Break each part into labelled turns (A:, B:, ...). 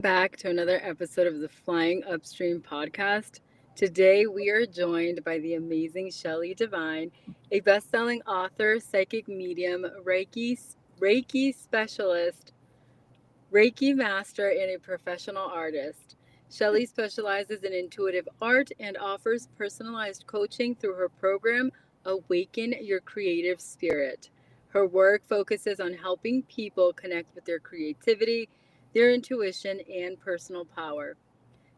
A: Back to another episode of the Flying Upstream podcast. Today we are joined by the amazing Shelley Devine, a best-selling author, psychic medium, Reiki specialist, Reiki master, and a professional artist. Shelley specializes in intuitive art and offers personalized coaching through her program, Awaken Your Creative Spirit. Her work focuses on helping people connect with their creativity, their intuition, and personal power.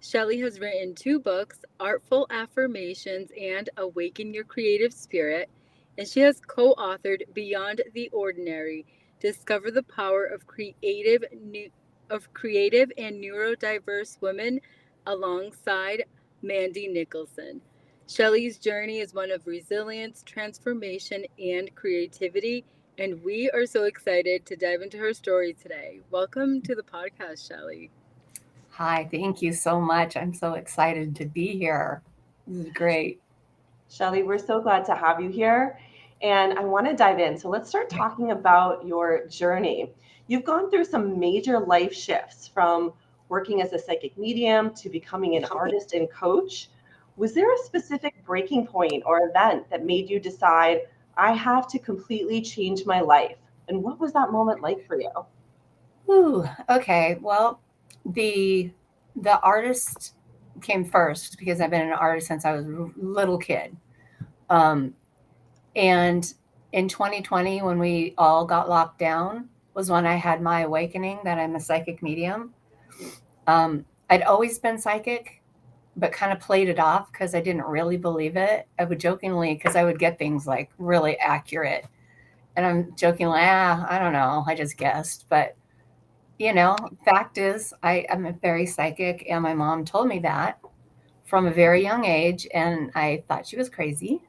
A: Shelley has written two books, Artful Affirmations and Awaken Your Creative Spirit, and she has co authored Beyond the Ordinary, Discover the Power of Creative and Neurodiverse Women alongside Mandy Nicholson. Shelley's journey is one of resilience, transformation, and creativity, and we are so excited to dive into her story today. Welcome to the podcast, Shelley.
B: Hi, thank you so much. I'm so excited to be here. This is great.
C: Shelley, we're so glad to have you here. And I want to dive in. So let's start talking about your journey. You've gone through some major life shifts from working as a psychic medium to becoming an artist and coach. Was there a specific breaking point or event that made you decide, I have to completely change my life? And what was that moment like for you?
B: Ooh, okay. Well, the the artist came first because I've been an artist since I was a little kid. Um, and in 2020, when we all got locked down, was when I had my awakening that I'm a psychic medium. I'd always been psychic, but kind of played it off because I didn't really believe it. I would jokingly, because I would get things like really accurate. And I'm jokingly, I don't know, I just guessed. But, fact is, I am a very psychic, and my mom told me that from a very young age, and I thought she was crazy.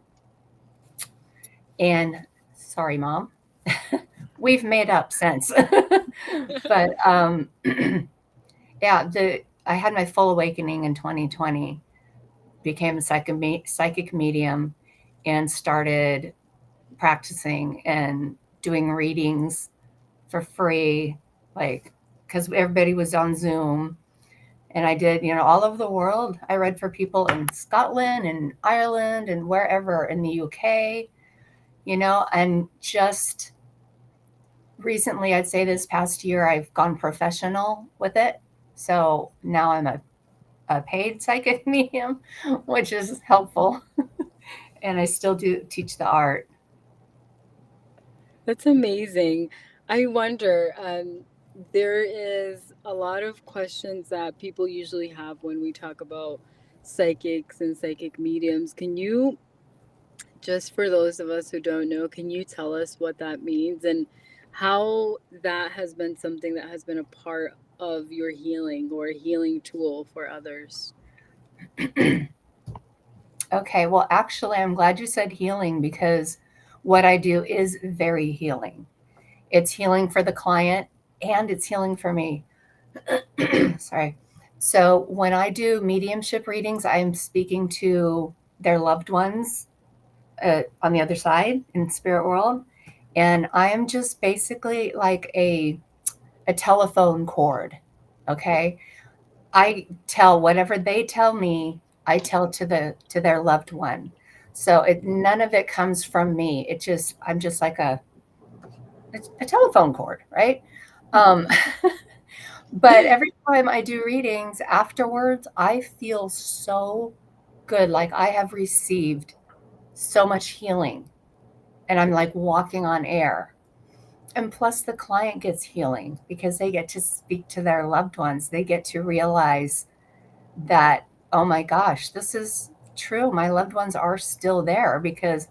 B: And sorry, mom, we've made up since. But yeah, I had my full awakening in 2020, became a psychic medium, and started practicing and doing readings for free, like because everybody was on Zoom. And I did, all over the world. I read for people in Scotland and Ireland and wherever in the UK, and just recently, I'd say this past year, I've gone professional with it. So now I'm a paid psychic medium, which is helpful. And I still do teach the art.
A: That's amazing. I wonder, there is a lot of questions that people usually have when we talk about psychics and psychic mediums. Can you, just for those of us who don't know, can you tell us what that means and how that has been something that has been a part of your healing or a healing tool for others?
B: Okay, well, actually, I'm glad you said healing because what I do is very healing. It's healing for the client and it's healing for me. Sorry. So when I do mediumship readings, I'm speaking to their loved ones on the other side in spirit world, and I am just basically like a telephone cord. Okay, I tell whatever they tell me, I tell to their loved one. So none of it comes from me. I'm just like a telephone cord, right? Um, but every time I do readings afterwards, I feel so good. Like I have received so much healing, and I'm like walking on air. And plus, the client gets healing because they get to speak to their loved ones. They get to realize that, oh my gosh, this is true. My loved ones are still there because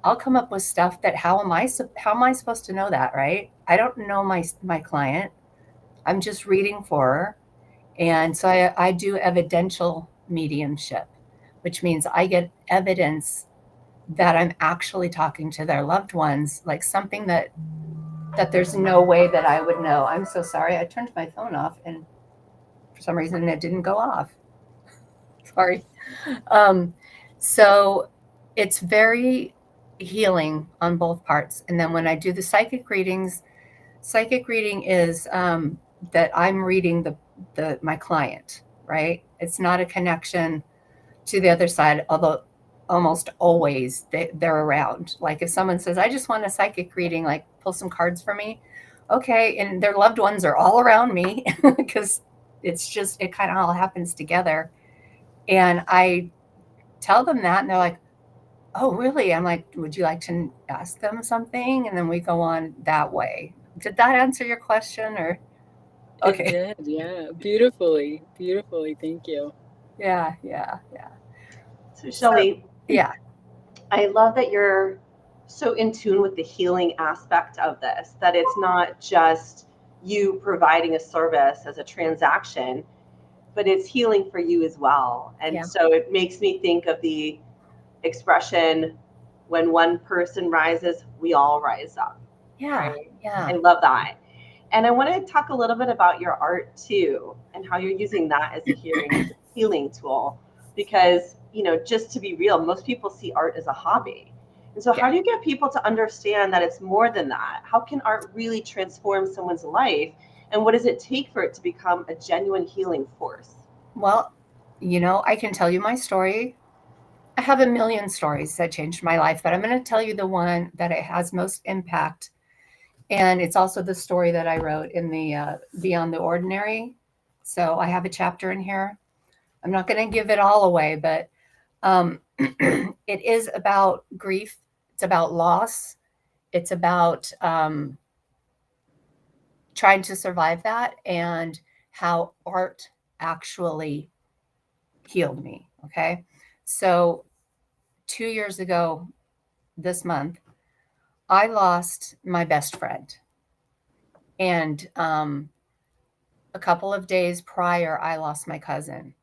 B: I'll come up with stuff that how am I supposed to know that, right? I don't know my client. I'm just reading for her. And so I do evidential mediumship, which means I get evidence that I'm actually talking to their loved ones, like something that there's no way that I would know. I'm so sorry. I turned my phone off and for some reason it didn't go off. Sorry. Um, so it's very healing on both parts. And then when I do the psychic readings, psychic reading is that I'm reading my client, right? It's not a connection to the other side, although almost always they're around. Like if someone says, I just want a psychic reading, like pull some cards for me. Okay. And their loved ones are all around me because it's just, it kind of all happens together. And I tell them that and they're like, oh, really? I'm like, would you like to ask them something? And then we go on that way. Did that answer your question or?
A: It
B: Okay.
A: did, yeah. Beautifully, beautifully. Thank you.
B: Yeah. Yeah. Yeah.
C: So,
B: So,
C: Shelley,
B: yeah.
C: I love that you're so in tune with the healing aspect of this, that it's not just you providing a service as a transaction, but it's healing for you as well. And
B: Yeah.
C: so it makes me think of the expression, when one person rises, we all rise up,
B: Yeah.
C: right?
B: Yeah.
C: I love that. And I want to talk a little bit about your art too, and how you're using that as a healing tool. Because, just to be real, most people see art as a hobby. And so,
B: Yeah.
C: how do you get people to understand that it's more than that? How can art really transform someone's life? And what does it take for it to become a genuine healing force?
B: Well, I can tell you my story. I have a million stories that changed my life, but I'm going to tell you the one that it has most impact. And it's also the story that I wrote in the Beyond the Ordinary. So I have a chapter in here. I'm not going to give it all away, but it is about grief. It's about loss. It's about trying to survive that and how art actually healed me. Okay. So 2 years ago this month, I lost my best friend. And a couple of days prior, I lost my cousin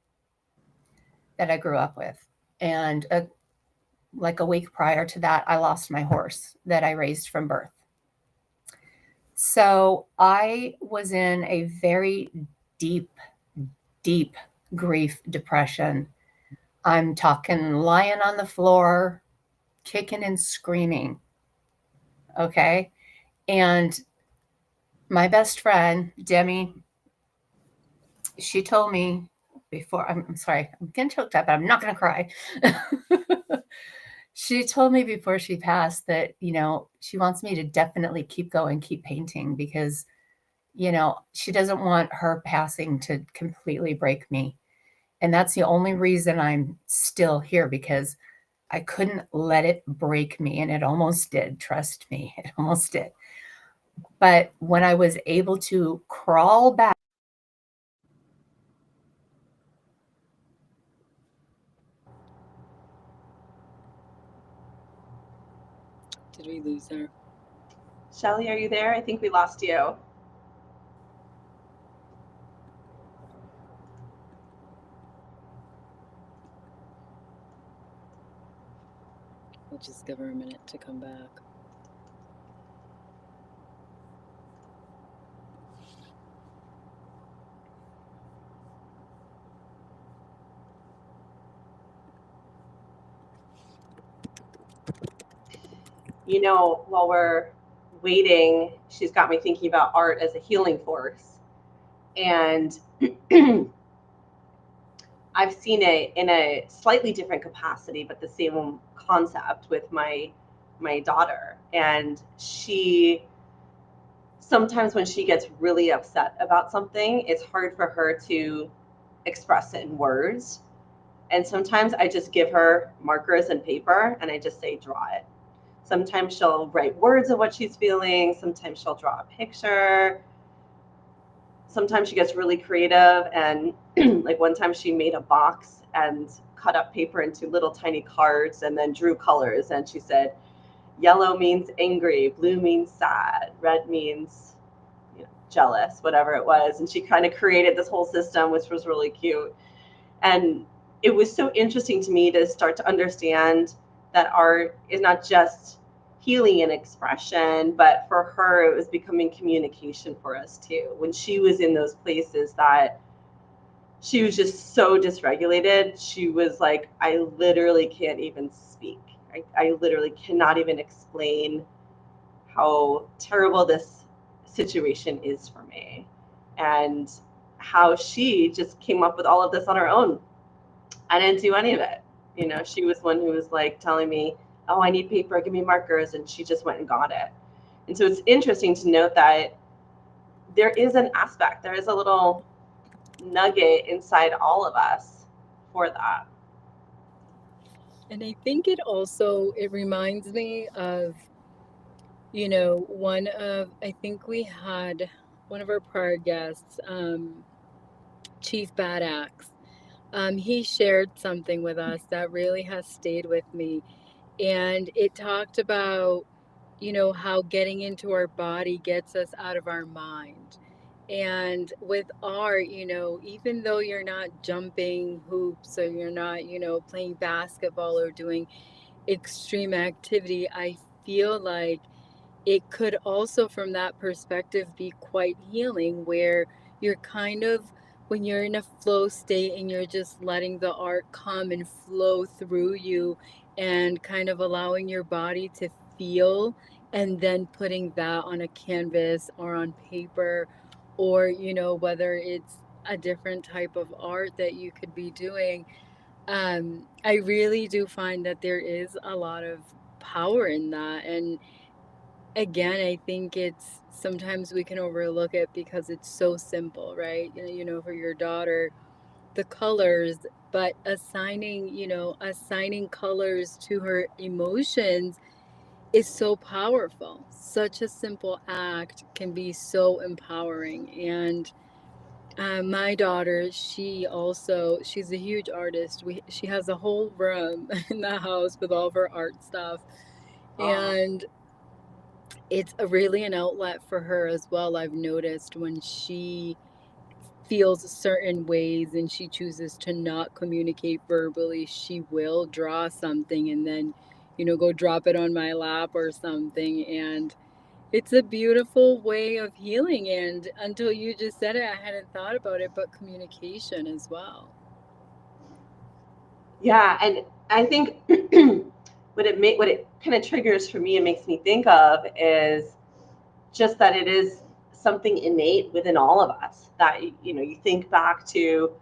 B: that I grew up with. And like a week prior to that, I lost my horse that I raised from birth. So I was in a very deep, deep grief depression. I'm talking lying on the floor, kicking and screaming. Okay. And my best friend, Demi, she told me before, I'm sorry, I'm getting choked up, but I'm not going to cry. She told me before she passed that, she wants me to definitely keep going, keep painting because, she doesn't want her passing to completely break me. And that's the only reason I'm still here because I couldn't let it break me. And it almost did. Trust me, it almost did. But when I was able to crawl back,
A: Did we lose her?
C: Shelley, are you there? I think we lost you.
A: We'll just give her a minute to come back.
C: While we're waiting, she's got me thinking about art as a healing force. And I've seen it in a slightly different capacity, but the same concept with my daughter. And she sometimes when she gets really upset about something, it's hard for her to express it in words. And sometimes I just give her markers and paper and I just say, draw it. Sometimes she'll write words of what she's feeling. Sometimes she'll draw a picture. Sometimes she gets really creative. And like one time she made a box and cut up paper into little tiny cards and then drew colors. And she said, yellow means angry, blue means sad, red means jealous, whatever it was. And she kind of created this whole system, which was really cute. And it was so interesting to me to start to understand that art is not just healing and expression, but for her, it was becoming communication for us too. When she was in those places that she was just so dysregulated, she was like, I literally can't even speak. I literally cannot even explain how terrible this situation is for me. And how she just came up with all of this on her own. I didn't do any of it. You know, she was one who was like telling me, "Oh, I need paper, give me markers," and she just went and got it. And so it's interesting to note that there is an aspect, there is a little nugget inside all of us for that.
A: And I think it reminds me of, I think we had one of our prior guests, Chief Bad Axe. He shared something with us that really has stayed with me. And it talked about, how getting into our body gets us out of our mind. And with art, even though you're not jumping hoops or you're not, playing basketball or doing extreme activity, I feel like it could also, from that perspective, be quite healing, where you're kind of, when you're in a flow state and you're just letting the art come and flow through you and kind of allowing your body to feel, and then putting that on a canvas or on paper, or, whether it's a different type of art that you could be doing. I really do find that there is a lot of power in that. And again, I think it's sometimes we can overlook it because it's so simple, right? For your daughter, the colors, but assigning colors to her emotions is so powerful. Such a simple act can be so empowering. And my daughter, she's a huge artist. She has a whole room in the house with all of her art stuff.
C: Oh,
A: And it's a really an outlet for her as well. I've noticed when she feels certain ways and she chooses to not communicate verbally, she will draw something and then, go drop it on my lap or something. And it's a beautiful way of healing. And until you just said it, I hadn't thought about it, but communication as well.
C: yeah, and I think what it kind of triggers for me and makes me think of is just that it is something innate within all of us. That you think back to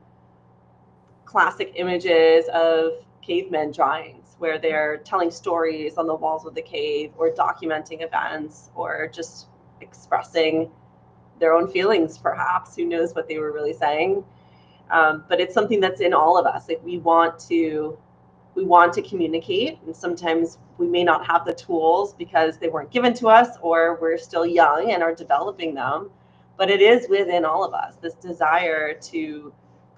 C: classic images of cavemen drawings where they're telling stories on the walls of the cave or documenting events or just expressing their own feelings, perhaps. Who knows what they were really saying? But it's something that's in all of us. Like we want to communicate, and sometimes we may not have the tools because they weren't given to us, or we're still young and are developing them. But it is within all of us, this desire to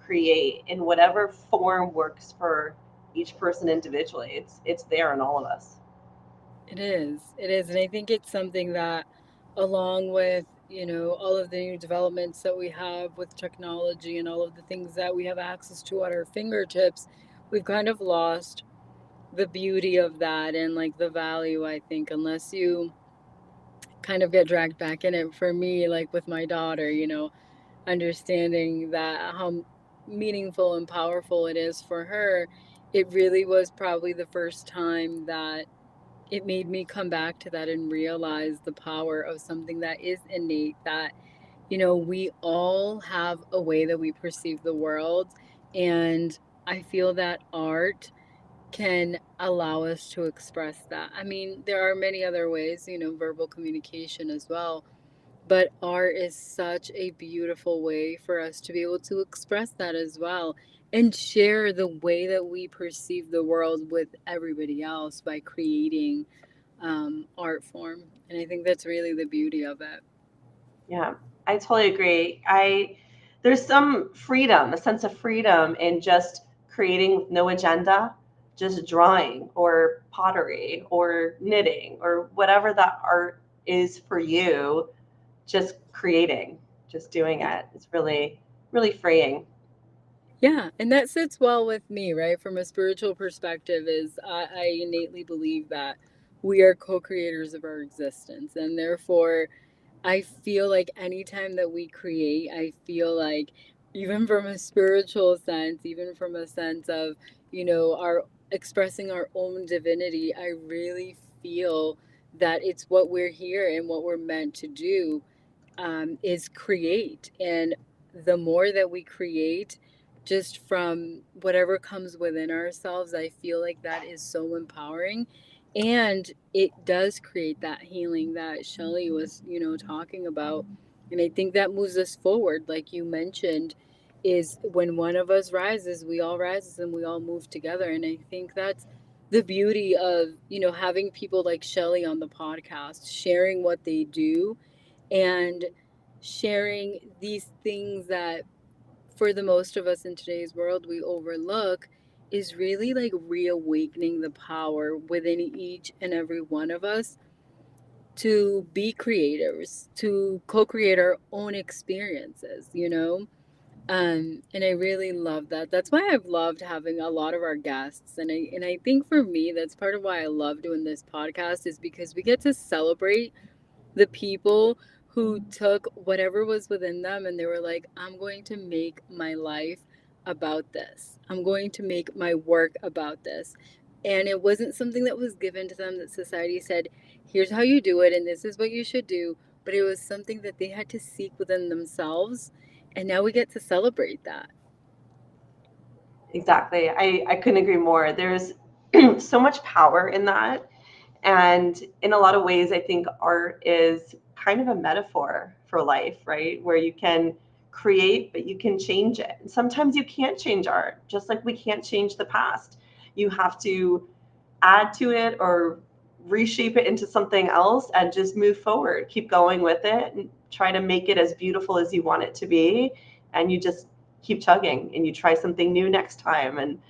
C: create in whatever form works for each person individually. It's there in all of us.
A: It is. It is. And I think it's something that, along with, all of the new developments that we have with technology and all of the things that we have access to at our fingertips, we've kind of lost the beauty of that and like the value, I think, unless you kind of get dragged back in it. For me, like with my daughter, understanding that how meaningful and powerful it is for her, it really was probably the first time that it made me come back to that and realize the power of something that is innate, that, we all have a way that we perceive the world. And I feel that art can allow us to express that. I mean, there are many other ways, verbal communication as well, but art is such a beautiful way for us to be able to express that as well and share the way that we perceive the world with everybody else by creating art form. And I think that's really the beauty of it.
C: Yeah, I totally agree. I There's some freedom, a sense of freedom in just creating with no agenda, just drawing or pottery or knitting or whatever that art is for you, just creating, just doing
A: Yeah.
C: it. It's really, really freeing.
A: Yeah, and that sits well with me, right? From a spiritual perspective, is I innately believe that we are co-creators of our existence, and therefore I feel like anytime that we create, I feel like, even from a spiritual sense, even from a sense of, our expressing our own divinity, I really feel that it's what we're here and what we're meant to do, is create. And the more that we create just from whatever comes within ourselves, I feel like that is so empowering. And it does create that healing that Shelley was, talking about. And I think that moves us forward, like you mentioned, is when one of us rises, we all rise and we all move together. And I think that's the beauty of, having people like Shelley on the podcast, sharing what they do and sharing these things that for the most of us in today's world we overlook, is really like reawakening the power within each and every one of us to be creators, to co-create our own experiences, and I really love that. That's why I've loved having a lot of our guests, and I think for me that's part of why I love doing this podcast, is because we get to celebrate the people who took whatever was within them and they were like, I'm going to make my life about this. I'm going to make my work about this. And it wasn't something that was given to them that society said, here's how you do it and this is what you should do. But it was something that they had to seek within themselves. And now we get to celebrate that.
C: Exactly. I couldn't agree more. There's so much power in that. And in a lot of ways, I think art is kind of a metaphor for life, right? Where you can create, but you can change it. And sometimes you can't change art, just like we can't change the past. You have to add to it or reshape it into something else and just move forward, keep going with it and try to make it as beautiful as you want it to be. And you just keep chugging and you try something new next time. And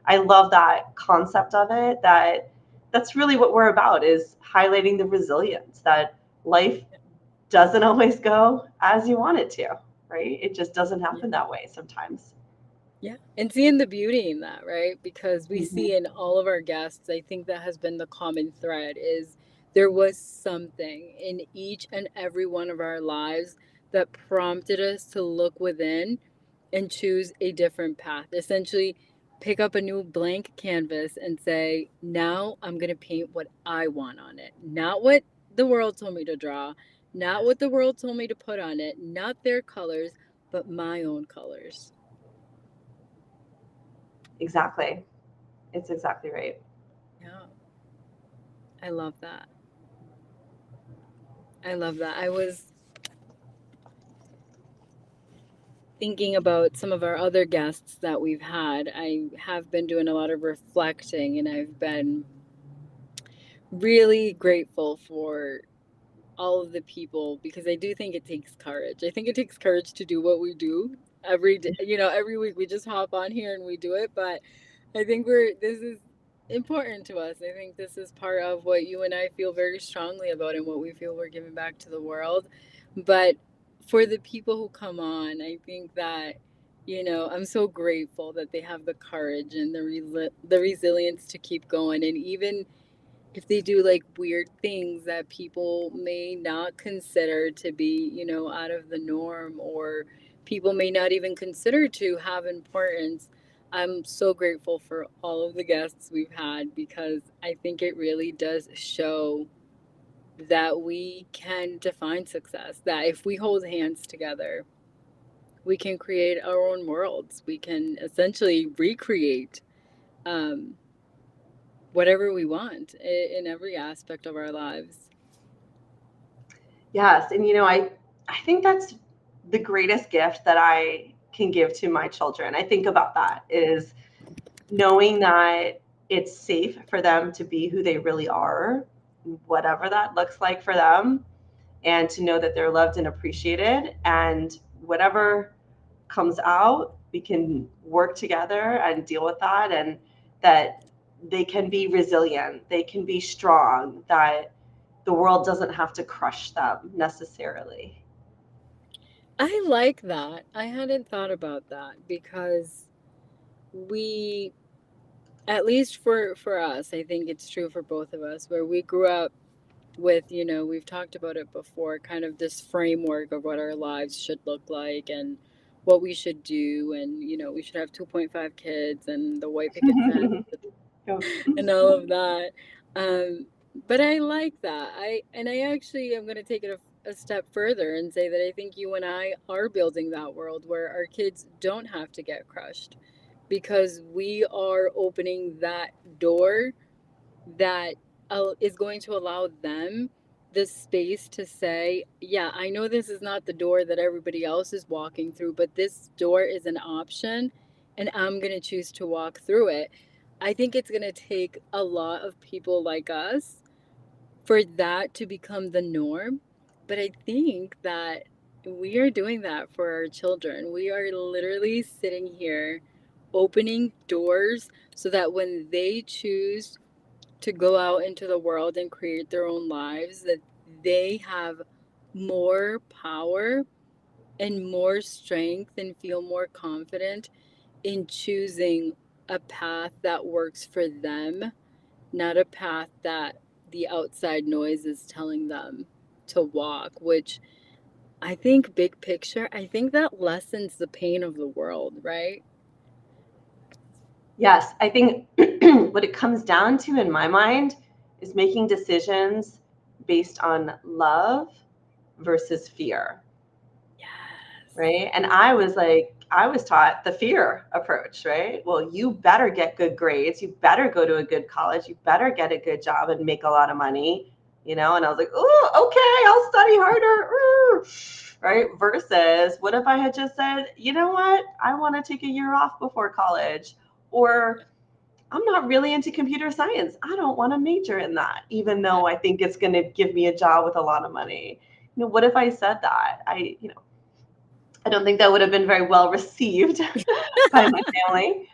C: I love that concept of it, that that's really what we're about, is highlighting the resilience that life doesn't always go as you want it to, right? It just doesn't
A: Yeah.
C: happen that way sometimes.
A: Yeah. And seeing the beauty in that, right? Because we
C: Mhm.
A: see in all of our guests, I think that has been the common thread, is there was something in each and every one of our lives that prompted us to look within and choose a different path. Essentially, pick up a new blank canvas and say, now I'm going to paint what I want on it. Not what the world told me to draw, not what the world told me to put on it, not their colors, but my own colors.
C: Exactly. It's exactly right.
A: Yeah. I love that. I love that. I was thinking about some of our other guests that we've had. I have been doing a lot of reflecting and I've been really grateful for all of the people because I do think it takes courage. I think it takes courage to do what we do every day. Every week we just hop on here and we do it, but I think this is important to us. I think this is part of what you and I feel very strongly about and what we feel we're giving back to the world. But for the people who come on, I think that I'm so grateful that they have the courage and the resilience to keep going, and even if they do like weird things that people may not consider to be, out of the norm, or people may not even consider to have importance. I'm so grateful for all of the guests we've had because I think it really does show that we can define success, that if we hold hands together, we can create our own worlds. We can essentially recreate um, whatever we want in every aspect of our lives.
C: Yes. And I think that's the greatest gift that I can give to my children. I think about that is knowing that it's safe for them to be who they really are, whatever that looks like for them, and to know that they're loved and appreciated. And whatever comes out, we can work together and deal with that, and that they can be resilient, they can be strong, that the world doesn't have to crush them necessarily.
A: I like that. I hadn't thought about that because we, at least for us, I think it's true for both of us, where we grew up with, we've talked about it before, kind of this framework of what our lives should look like and what we should do, and we should have 2.5 kids and the white picket fence and all of that. Um, but I like that. I actually am going to take it a step further and say that I think you and I are building that world where our kids don't have to get crushed because we are opening that door that is going to allow them the space to say, yeah, I know this is not the door that everybody else is walking through, but this door is an option and I'm going to choose to walk through it. I think it's going to take a lot of people like us for that to become the norm. But I think that we are doing that for our children. We are literally sitting here opening doors so that when they choose to go out into the world and create their own lives, that they have more power and more strength and feel more confident in choosing a path that works for them, not a path that the outside noise is telling them to walk, which I think big picture, I think that lessens the pain of the world, right?
C: Yes, I think what it comes down to in my mind is making decisions based on love versus fear,
A: Yes.
C: right? And I was taught the fear approach, right? Well, you better get good grades, you better go to a good college, you better get a good job and make a lot of money, and I was like, oh, okay, I'll study harder. Ooh. Right? Versus what if I had just said, you know what? I want to take a year off before college, or I'm not really into computer science. I don't want to major in that, even
A: Yeah.
C: though I think it's going to give me a job with a lot of money. What if I said that? I don't think that would have been very well received by my family,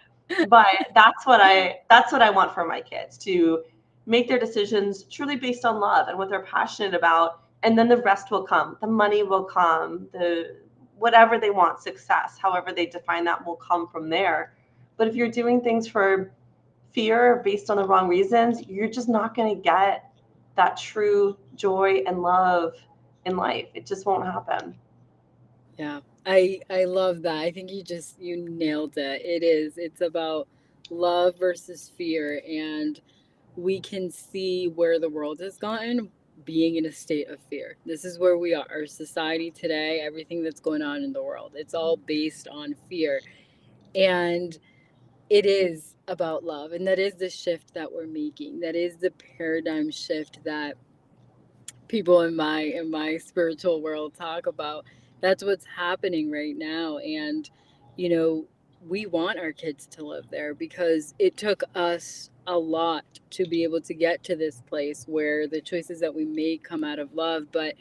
C: but that's what I want for my kids, to make their decisions truly based on love and what they're passionate about, and then the rest will come. The money will come, the whatever they want, success, however they define that, will come from there. But if you're doing things for fear based on the wrong reasons, you're just not going to get that true joy and love in life. It just won't happen.
A: Yeah, I love that. I think you nailed it. It's about love versus fear, and we can see where the world has gotten being in a state of fear. This is where we are. Our society today, everything that's going on in the world, it's all based on fear. And it is about love, and that is the shift that we're making. That is the paradigm shift that people in my spiritual world talk about. That's what's happening right now. And you know we want our kids to live there because it took us a lot to be able to get to this place where the choices that we make come out of love. But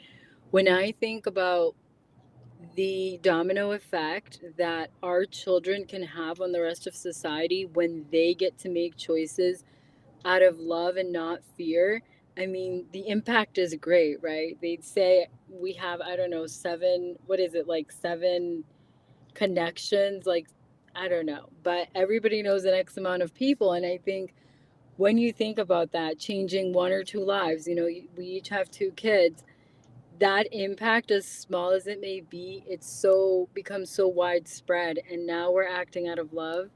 A: when I think about the domino effect that our children can have on the rest of society when they get to make choices out of love and not fear. I mean, the impact is great, right? They'd say we have, I don't know, seven, what is it, like seven connections? Like, I don't know, but everybody knows an X amount of people. And I think when you think about that, changing one or two lives, we each have two kids, that impact, as small as it may be, it's so becomes so widespread. And now we're acting out of love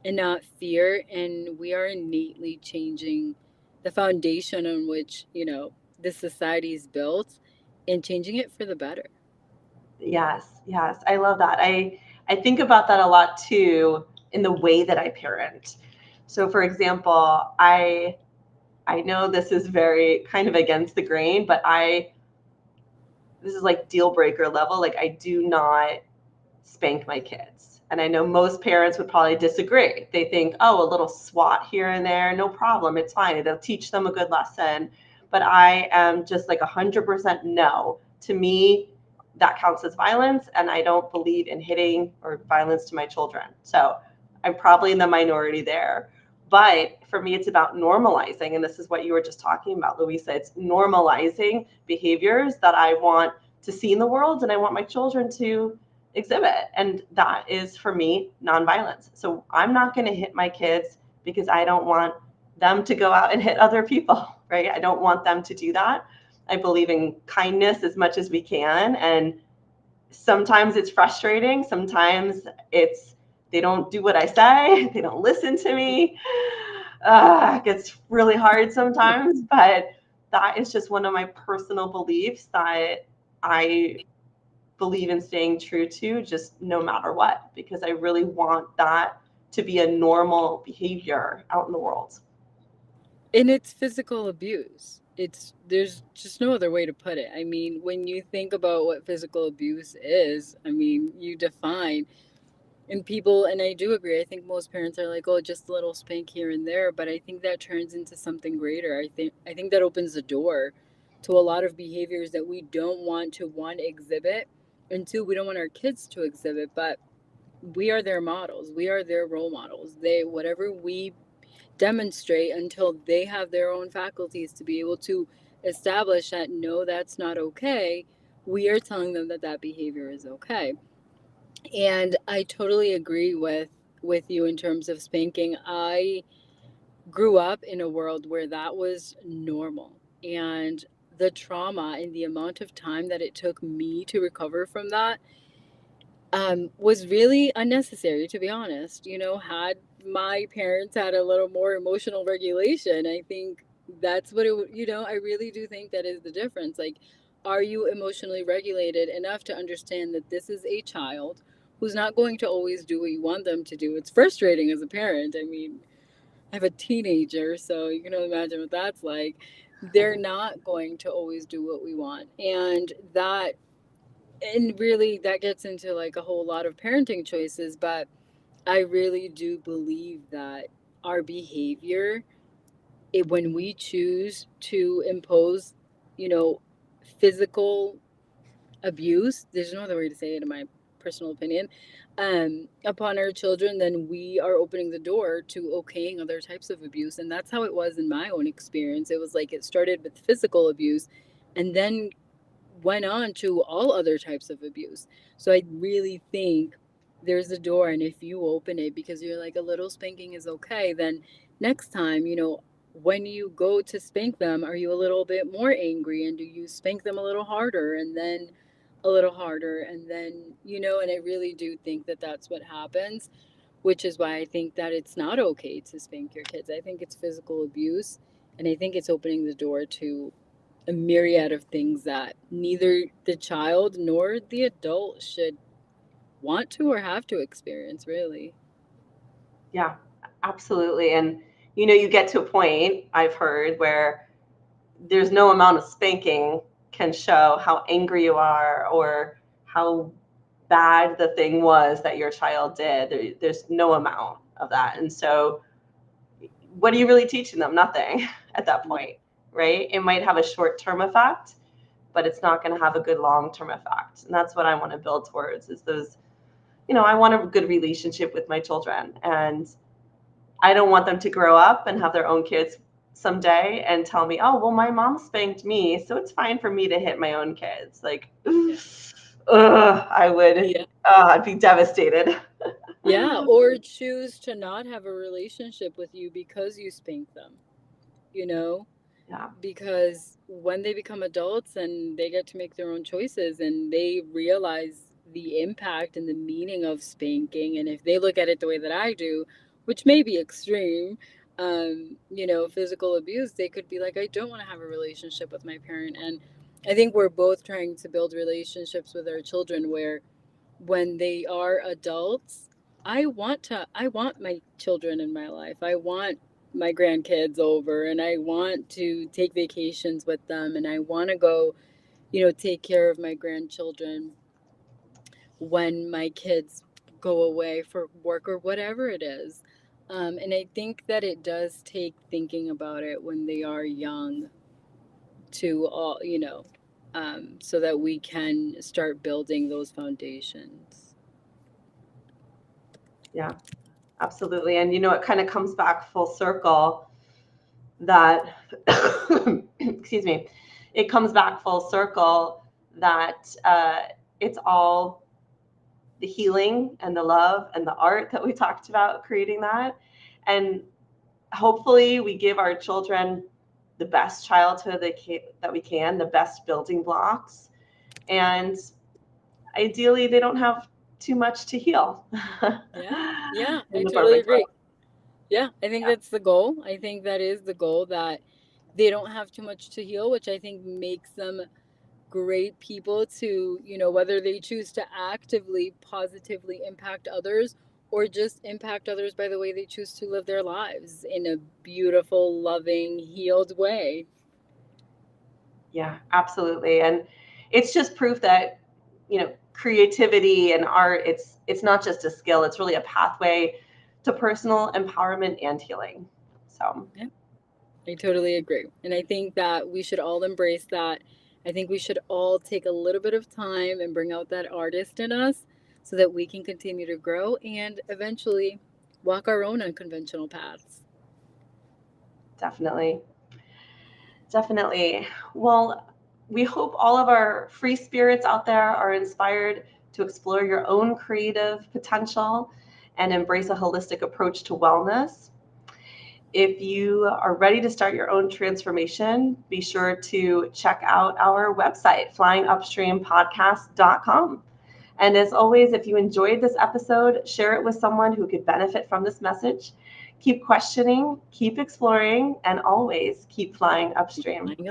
A: and not fear, and we are innately changing the foundation on which the society is built and changing it for the better.
C: Yes, yes, I love that. I think about that a lot too in the way that I parent. So, for example, I know this is very kind of against the grain, but this is like deal breaker level. Like, I do not spank my kids. And I know most parents would probably disagree. They think, oh, a little swat here and there, no problem. It's fine. It'll teach them a good lesson. But I am just like 100% no. To me, that counts as violence. And I don't believe in hitting or violence to my children. So I'm probably in the minority there. But for me, it's about normalizing. And this is what you were just talking about, Louisa. It's normalizing behaviors that I want to see in the world and I want my children to exhibit. And that is, for me, nonviolence. So I'm not going to hit my kids because I don't want them to go out and hit other people, right? I don't want them to do that. I believe in kindness as much as we can. And sometimes it's frustrating. Sometimes it's they don't do what I say. They don't listen to me. It gets really hard sometimes, but that is just one of my personal beliefs that I believe in staying true to, just no matter what, because I really want that to be a normal behavior out in the world.
A: And it's physical abuse. It's there's just no other way to put it. I mean, when you think about what physical abuse is, I mean, you define and people, and I do agree. I think most parents are like, "Oh, just a little spank here and there," but I think that turns into something greater. I think that opens the door to a lot of behaviors that we don't want to one exhibit, and two, we don't want our kids to exhibit, but we are their models. We are their role models. They whatever we demonstrate until they have their own faculties to be able to establish that no, that's not okay, we are telling them that that behavior is okay. And I totally agree with you in terms of spanking. I grew up in a world where that was normal, and the trauma and the amount of time that it took me to recover from that was really unnecessary, to be honest. Had my parents had a little more emotional regulation, I think that's what I really do think that is the difference. Like, are you emotionally regulated enough to understand that this is a child who's not going to always do what you want them to do? It's frustrating as a parent. I mean, I have a teenager, so you can imagine what that's like. They're not going to always do what we want. And really that gets into like a whole lot of parenting choices, but I really do believe that our behavior, when we choose to impose, you know physical abuse, there's no other way to say it in my personal opinion, upon our children, then we are opening the door to okaying other types of abuse. And that's how it was in my own experience. It was like it started with physical abuse and then went on to all other types of abuse. So I really think there's a door, and if you open it because you're like a little spanking is okay, then next time, when you go to spank them, are you a little bit more angry, and do you spank them a little harder and then a little harder and then, and I really do think that that's what happens, which is why I think that it's not okay to spank your kids. I think it's physical abuse, and I think it's opening the door to a myriad of things that neither the child nor the adult should want to or have to experience, really.
C: Yeah, absolutely. And you get to a point, I've heard, where there's no amount of spanking can show how angry you are or how bad the thing was that your child did. There's no amount of that. And so, what are you really teaching them? Nothing at that
A: Yeah.
C: point, right? It might have a short term effect, but it's not going to have a good long term effect. And that's what I want to build towards is those, I want a good relationship with my children. And I don't want them to grow up and have their own kids someday and tell me, oh, well, my mom spanked me, so it's fine for me to hit my own kids. Like,
A: Yeah.
C: I would,
A: Yeah.
C: I'd be devastated.
A: Yeah. Or choose to not have a relationship with you because you spank them, you know?
C: Yeah,
A: Because when they become adults and they get to make their own choices and they realize the impact and the meaning of spanking, and if they look at it the way that I do, which may be extreme, physical abuse, they could be like, I don't want to have a relationship with my parent. And I think we're both trying to build relationships with our children where when they are adults, I want my children in my life. I want my grandkids over, and I want to take vacations with them, and I want to go, take care of my grandchildren when my kids go away for work or whatever it is. And I think that it does take thinking about it when they are young to all, so that we can start building those foundations.
C: yeah, absolutely. And it kind of comes back full circle that, excuse me, it comes back full circle that it's all the healing and the love and the art that we talked about creating that. And hopefully we give our children the best childhood that we can, the best building blocks. And ideally, they don't have too much to heal
A: Yeah, yeah, I
C: in the
A: totally
C: perfect
A: agree.
C: world.
A: Yeah, I think
C: Yeah.
A: that's the goal. I think that is the goal, that they don't have too much to heal, which I think makes them great people to, whether they choose to actively, positively impact others or just impact others by the way they choose to live their lives in a beautiful, loving, healed way.
C: Yeah, absolutely. And it's just proof that, creativity and art, it's not just a skill, it's really a pathway to personal empowerment and healing. So,
A: Yeah, I totally agree. And I think that we should all embrace that. I think we should all take a little bit of time and bring out that artist in us so that we can continue to grow and eventually walk our own unconventional paths.
C: definitely. Definitely. Well, we hope all of our free spirits out there are inspired to explore your own creative potential and embrace a holistic approach to wellness. If you are ready to start your own transformation, be sure to check out our website, flyingupstreampodcast.com. And as always, if you enjoyed this episode, share it with someone who could benefit from this message. Keep questioning, keep exploring, and always keep flying upstream.
A: Flying